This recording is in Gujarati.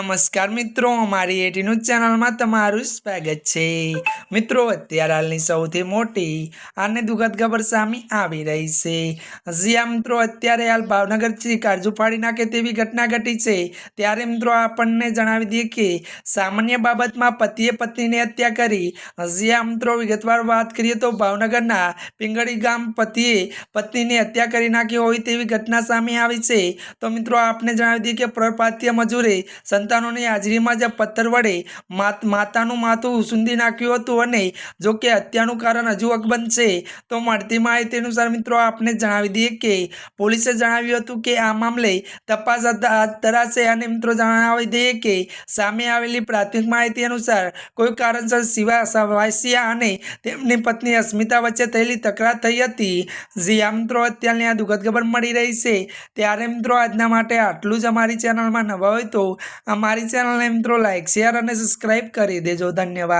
નમસ્કાર મિત્રો, અમારી એટી ન્યૂઝ ચેનલમાં તમારું સ્વાગત છે। મિત્રો, અત્યારે હાલની સૌથી મોટી અને દુઃખદ ખબર સામે આવી રહી છે। જ્યાં મિત્રો અત્યારે હાલ ભાવનગરથી કાળજુ ફાડી નાખે તેવી ઘટના ઘટી છે। ત્યારે મિત્રો આપણને જણાવી દઈએ કે સામાન્ય બાબતમાં પતિએ પત્નીની હત્યા કરી। જ્યાં મિત્રો વિગતવાર વાત કરીએ તો ભાવનગરના પિંગળી ગામ પતિએ પત્નીની હત્યા કરી નાખી હોય તેવી ઘટના સામે આવી છે। તો મિત્રો આપને જણાવી દઈએ કે પ્રપાત્ય મજૂરે સંતાનોની હાજરીમાં જ પથ્થર વડે માતાનું માથું સૂંધી નાખ્યું હતું અને જો કે હત્યાનું કારણ હજુ અકબંધ છે। તો મળતી માહિતી અનુસાર મિત્રો આપને જણાવી દઈએ કે પોલીસે જણાવ્યું હતું કે આ મામલે તપાસ હાથ ધરાશે અને મિત્રો જણાવી દઈએ કે સામે આવેલી પ્રાથમિક માહિતી અનુસાર કોઈ કારણસર શિવા વાસિયા અને તેમની પત્ની અસ્મિતા વચ્ચે થયેલી તકરાર થઈ હતી। જ્યાં મિત્રો અત્યારની આ દુઃખદ ખબર મળી રહી છે। ત્યારે મિત્રો આજના માટે આટલું જ। અમારી ચેનલમાં નવા હોય તો અમારી ચેનલને મિત્રો લાઈક, શેર અને સબસ્ક્રાઈબ કરી દેજો। ધન્યવાદ।